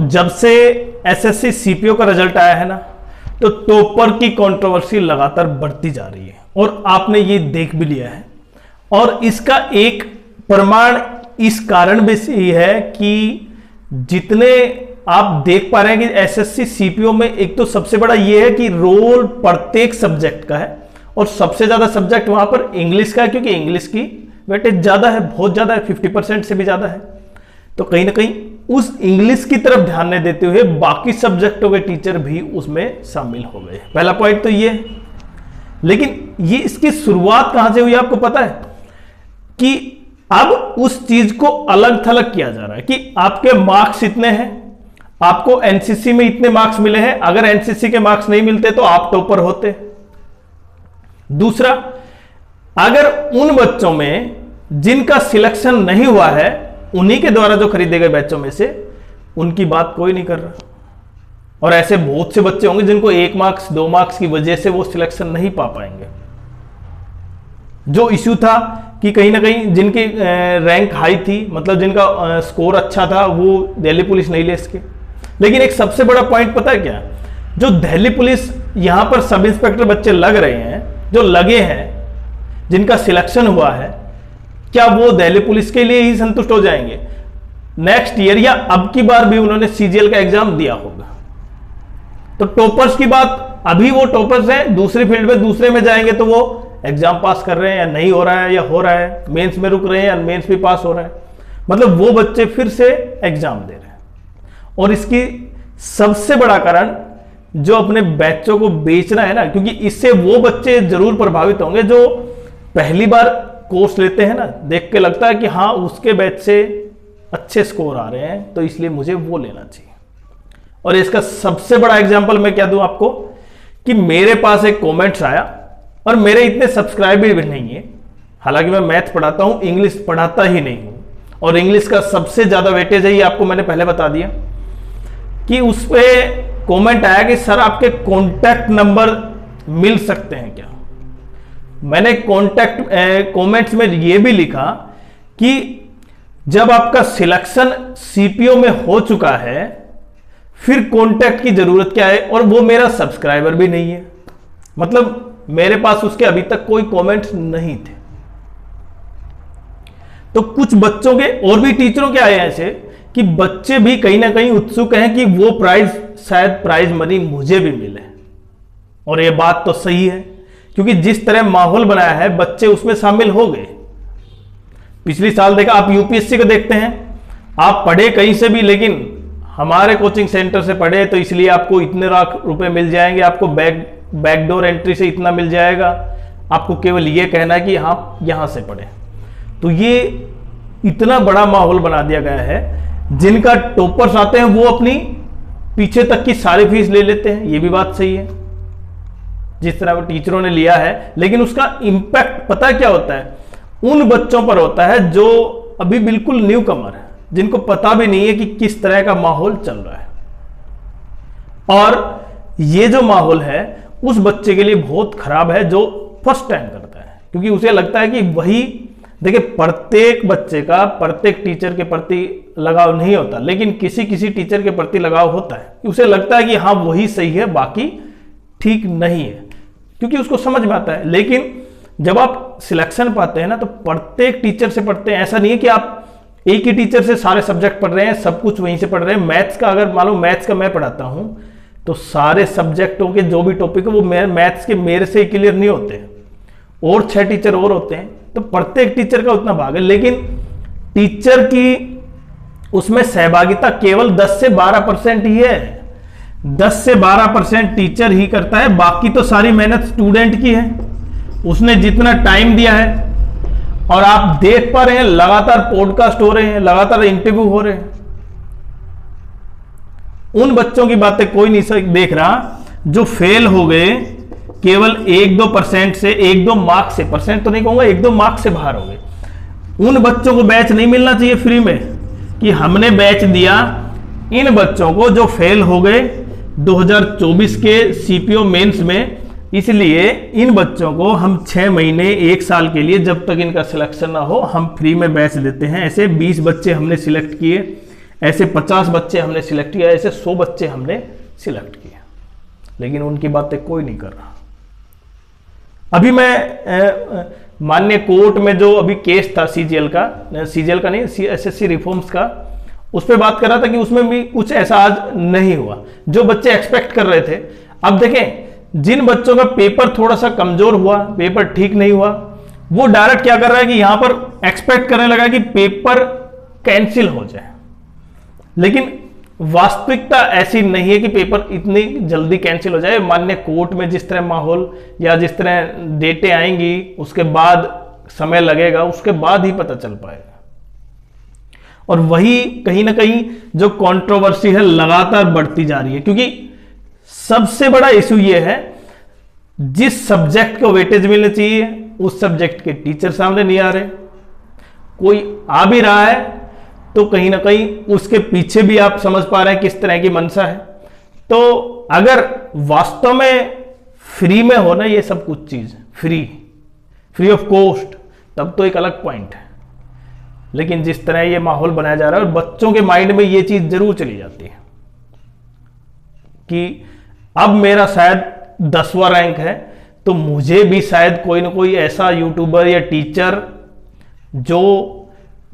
जब से SSC CPO का रिजल्ट आया है ना, तो टॉपर की कंट्रोवर्सी लगातार बढ़ती जा रही है और आपने ये देख भी लिया है। और इसका एक प्रमाण इस कारण भी सही है कि जितने आप देख पा रहे हैं कि एसएससी सीपीओ में एक तो सबसे बड़ा ये है कि रोल प्रत्येक सब्जेक्ट का है और सबसे ज्यादा सब्जेक्ट वहां पर इंग्लिश का है, क्योंकि इंग्लिश की वेटेज ज्यादा है, बहुत ज्यादा है, 50% से भी ज्यादा है। तो कहीं ना कहीं उस इंग्लिश की तरफ ध्यान नहीं देते हुए बाकी सब्जेक्टों के टीचर भी उसमें शामिल हो गए। पहला पॉइंट तो ये है। लेकिन ये इसकी शुरुआत कहां से हुई आपको पता है? कि अब उस चीज को अलग थलग किया जा रहा है कि आपके मार्क्स इतने हैं, आपको एनसीसी में इतने मार्क्स मिले हैं, अगर एनसीसी के मार्क्स नहीं मिलते तो आप टॉपर होते। दूसरा, अगर उन बच्चों में जिनका सिलेक्शन नहीं हुआ है, उन्हीं के द्वारा जो खरीदे गए बैचों में से, उनकी बात कोई नहीं कर रहा। और ऐसे बहुत से बच्चे होंगे जिनको 1 मार्क्स 2 मार्क्स की वजह से वो सिलेक्शन नहीं पा पाएंगे। जो इश्यू था कि कहीं ना कहीं जिनकी रैंक हाई थी, मतलब जिनका स्कोर अच्छा था, वो दिल्ली पुलिस नहीं ले सके। लेकिन एक सबसे बड़ा पॉइंट पता है क्या? जो दिल्ली पुलिस यहां पर सब इंस्पेक्टर बच्चे लग रहे हैं, जो लगे हैं, जिनका सिलेक्शन हुआ है, क्या वो दिल्ली पुलिस के लिए ही संतुष्ट हो जाएंगे? नेक्स्ट ईयर या अब की बार भी उन्होंने सीजीएल का एग्जाम दिया होगा। तो टॉपर्स की बात, अभी वो टॉपर्स हैं, दूसरी फील्ड में दूसरे में जाएंगे तो वो एग्जाम पास कर रहे हैं या नहीं हो रहा है, या हो रहा है, मेंस में रुक रहे हैं या मेंस भी पास हो रहा है, मतलब वो बच्चे फिर से एग्जाम दे रहे हैं। और इसकी सबसे बड़ा कारण जो अपने बैचों को बेचना है ना, क्योंकि इससे वो बच्चे जरूर प्रभावित होंगे जो पहली बार कोर्स लेते हैं ना, देख के लगता है कि हाँ उसके बैच से अच्छे स्कोर आ रहे हैं, तो इसलिए मुझे वो लेना चाहिए। और इसका सबसे बड़ा एग्जांपल मैं क्या दूं आपको, कि मेरे पास एक कमेंट्स आया, और मेरे इतने सब्सक्राइबर भी नहीं है, हालांकि मैं मैथ पढ़ाता हूं, इंग्लिश पढ़ाता ही नहीं हूं, और इंग्लिश का सबसे ज्यादा वेटेज है, ये आपको मैंने पहले बता दिया। कि उस पे कमेंट आया कि सर आपके कॉन्टैक्ट नंबर मिल सकते हैं क्या? मैंने कमेंट्स में ये भी लिखा कि जब आपका सिलेक्शन सीपीओ में हो चुका है, फिर कॉन्टैक्ट की जरूरत क्या है? और वो मेरा सब्सक्राइबर भी नहीं है, मतलब मेरे पास उसके अभी तक कोई कमेंट्स नहीं थे। तो कुछ बच्चों के और भी टीचरों के आए ऐसे कि बच्चे भी कहीं ना कहीं उत्सुक हैं कि वो प्राइज, शायद प्राइज मनी मुझे भी मिले। और ये बात तो सही है, क्योंकि जिस तरह माहौल बनाया है, बच्चे उसमें शामिल हो गए। पिछली साल देखा, आप यूपीएससी को देखते हैं, आप पढ़े कहीं से भी, लेकिन हमारे कोचिंग सेंटर से पढ़े तो इसलिए आपको इतने लाख रुपए मिल जाएंगे, आपको बैकडोर एंट्री से इतना मिल जाएगा, आपको केवल ये कहना है कि हाँ यहां से पढ़े। तो ये इतना बड़ा माहौल बना दिया गया है, जिनका टॉपर्स आते हैं वो अपनी पीछे तक की सारी फीस ले लेते हैं, ये भी बात सही है जिस तरह वो टीचरों ने लिया है। लेकिन उसका इंपैक्ट पता क्या होता है? उन बच्चों पर होता है जो अभी बिल्कुल न्यू कमर है, जिनको पता भी नहीं है कि किस तरह का माहौल चल रहा है। और ये जो माहौल है उस बच्चे के लिए बहुत खराब है जो फर्स्ट टाइम करता है, क्योंकि उसे लगता है कि वही, देखिए प्रत्येक बच्चे का प्रत्येक टीचर के प्रति लगाव नहीं होता, लेकिन किसी किसी टीचर के प्रति लगाव होता है। उसे लगता है कि हाँ वही सही है, बाकी ठीक नहीं है, क्योंकि उसको समझ में आता है। लेकिन जब आप सिलेक्शन पाते हैं ना, तो प्रत्येक टीचर से पढ़ते हैं। ऐसा नहीं है कि आप एक ही टीचर से सारे सब्जेक्ट पढ़ रहे हैं, सब कुछ वहीं से पढ़ रहे हैं। मैथ्स का अगर मान लो मैथ्स का मैं पढ़ाता हूं, तो सारे सब्जेक्टों के जो भी टॉपिक है वो मैथ्स के मेरे से क्लियर नहीं होते, और 6 टीचर और होते हैं, तो प्रत्येक टीचर का उतना भाग है। लेकिन टीचर की उसमें सहभागिता केवल 10 से 12% ही है। 10 से 12% टीचर ही करता है, बाकी तो सारी मेहनत स्टूडेंट की है, उसने जितना टाइम दिया है। और आप देख पा रहे हैं लगातार पॉडकास्ट हो रहे हैं, लगातार इंटरव्यू हो रहे हैं। उन बच्चों की बातें कोई नहीं देख रहा जो फेल हो गए केवल 1-2% से, 1-2 मार्क्स से, परसेंट तो नहीं कहूंगा, 1-2 मार्क्स से बाहर हो गए। उन बच्चों को बैच नहीं मिलना चाहिए फ्री में, कि हमने बैच दिया इन बच्चों को जो फेल हो गए 2024 के सीपीओ मेंस में, इसलिए इन बच्चों को हम 6 महीने 1 साल के लिए, जब तक इनका सिलेक्शन ना हो, हम फ्री में बैच देते हैं। ऐसे 20 बच्चे हमने सिलेक्ट किए, ऐसे 50 बच्चे हमने सिलेक्ट किया, ऐसे 100 बच्चे हमने सिलेक्ट किया, लेकिन उनकी बातें कोई नहीं कर रहा। अभी मैं माननीय कोर्ट में जो अभी केस था सीजीएल का नहीं, एसएससी रिफॉर्म्स का, उस पर बात कर रहा था कि उसमें भी कुछ ऐसा आज नहीं हुआ जो बच्चे एक्सपेक्ट कर रहे थे। अब देखें, जिन बच्चों का पेपर थोड़ा सा कमजोर हुआ, पेपर ठीक नहीं हुआ, वो डायरेक्ट क्या कर रहा है कि यहां पर एक्सपेक्ट करने लगा कि पेपर कैंसिल हो जाए, लेकिन वास्तविकता ऐसी नहीं है कि पेपर इतनी जल्दी कैंसिल हो जाए। माननीय कोर्ट में जिस तरह माहौल या जिस तरह डेटें आएंगी, उसके बाद समय लगेगा, उसके बाद ही पता चल पाएगा। और वही कहीं ना कहीं जो कंट्रोवर्सी है लगातार बढ़ती जा रही है, क्योंकि सबसे बड़ा इशू यह है जिस सब्जेक्ट को वेटेज मिलना चाहिए उस सब्जेक्ट के टीचर सामने नहीं आ रहे, कोई आ भी रहा है तो कहीं ना कहीं उसके पीछे भी आप समझ पा रहे हैं किस तरह की मंशा है। तो अगर वास्तव में फ्री में हो ना ये सब कुछ चीज, फ्री ऑफ कॉस्ट, तब तो एक अलग पॉइंट है। लेकिन जिस तरह ये माहौल बनाया जा रहा है और बच्चों के माइंड में ये चीज जरूर चली जाती है कि अब मेरा शायद 10वां रैंक है, तो मुझे भी शायद कोई ना कोई ऐसा यूट्यूबर या टीचर जो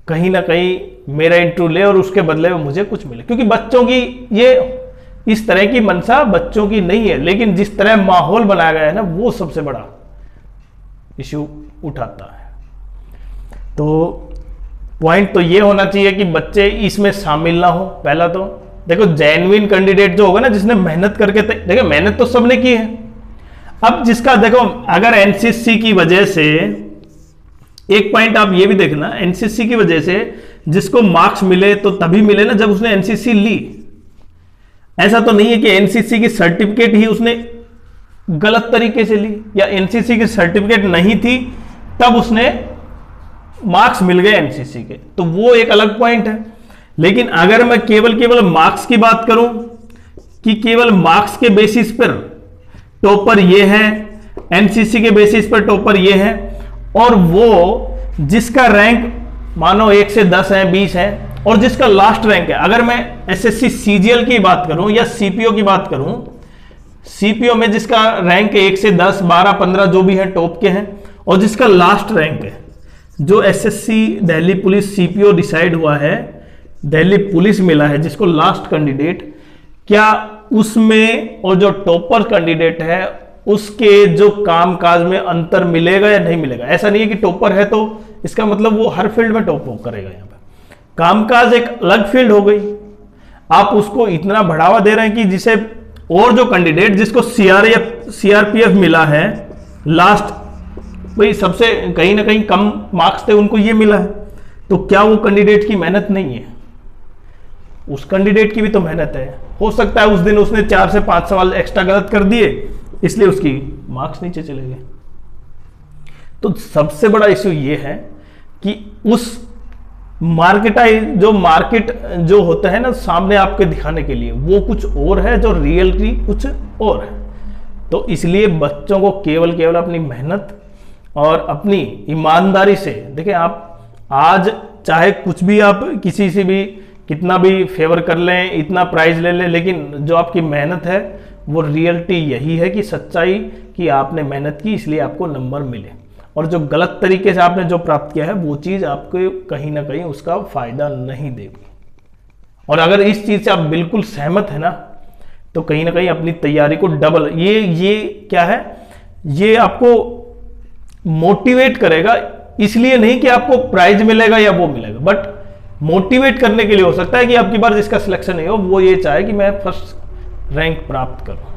कहीं ना कहीं मेरा इंटरव्यू ले और उसके बदले में मुझे कुछ मिले। क्योंकि बच्चों की ये इस तरह की मंशा बच्चों की नहीं है, लेकिन जिस तरह माहौल बनाया गया है ना, वो सबसे बड़ा इश्यू उठाता है। तो पॉइंट तो ये होना चाहिए कि बच्चे इसमें शामिल ना हो। पहला तो देखो, जेन्युइन कैंडिडेट जो होगा ना, जिसने मेहनत करके, देखो मेहनत तो सबने की है। अब जिसका देखो, अगर एनसीसी की वजह से, एक पॉइंट आप ये भी देखना, एनसीसी की वजह से जिसको मार्क्स मिले तो तभी मिले ना जब उसने एनसीसी ली। ऐसा तो नहीं है कि एनसीसी की सर्टिफिकेट ही उसने गलत तरीके से ली, या एनसीसी की सर्टिफिकेट नहीं थी तब उसने मार्क्स मिल गए एनसीसी के, तो वो एक अलग पॉइंट है। लेकिन अगर मैं केवल मार्क्स की बात करूं कि केवल मार्क्स के बेसिस पर टॉपर ये है, एनसीसी के बेसिस पर टॉपर ये है, और वो जिसका रैंक मानो 1 से 10 है, 20 है, और जिसका लास्ट रैंक है, अगर मैं एसएससी सीजीएल की बात करूं या सीपीओ की बात करूं, सीपीओ में जिसका रैंक 1 से 10, 12, 15 जो भी है टॉप के हैं, और जिसका लास्ट रैंक है, जो SSC Delhi police CPO decide हुआ है, दिल्ली पुलिस मिला है जिसको लास्ट कैंडिडेट, क्या उसमें और जो टॉपर कैंडिडेट है उसके जो कामकाज में अंतर मिलेगा या नहीं मिलेगा? ऐसा नहीं है कि टॉपर है तो इसका मतलब वो हर फील्ड में टॉप करेगा। यहां पर कामकाज एक अलग फील्ड हो गई, आप उसको इतना बढ़ावा दे रहे हैं कि जिसे और जो कैंडिडेट जिसको सीआरपीएफ मिला है लास्ट, भाई सबसे कहीं ना कहीं कम मार्क्स थे उनको ये मिला है, तो क्या वो कैंडिडेट की मेहनत नहीं है? उस कैंडिडेट की भी तो मेहनत है। हो सकता है उस दिन उसने 4 से 5 सवाल एक्स्ट्रा गलत कर दिए, इसलिए उसकी मार्क्स नीचे चले गए। तो सबसे बड़ा इश्यू ये है कि उस मार्केट जो होता है ना सामने आपके दिखाने के लिए, वो कुछ और है, जो रियलिटी कुछ और है। तो इसलिए बच्चों को केवल अपनी मेहनत और अपनी ईमानदारी से, देखिए आप आज चाहे कुछ भी आप किसी से भी कितना भी फेवर कर लें, इतना प्राइज ले लें, लेकिन जो आपकी मेहनत है वो रियलिटी यही है कि सच्चाई कि आपने मेहनत की इसलिए आपको नंबर मिले, और जो गलत तरीके से आपने जो प्राप्त किया है वो चीज़ आपको कहीं ना कहीं उसका फायदा नहीं देगी। और अगर इस चीज़ से आप बिल्कुल सहमत है ना, तो कहीं ना कहीं अपनी तैयारी को डबल, ये क्या है, ये आपको मोटिवेट करेगा। इसलिए नहीं कि आपको प्राइज मिलेगा या वो मिलेगा, बट मोटिवेट करने के लिए हो सकता है कि आपकी बार जिसका सिलेक्शन नहीं हो वो ये चाहे कि मैं फर्स्ट रैंक प्राप्त करूं।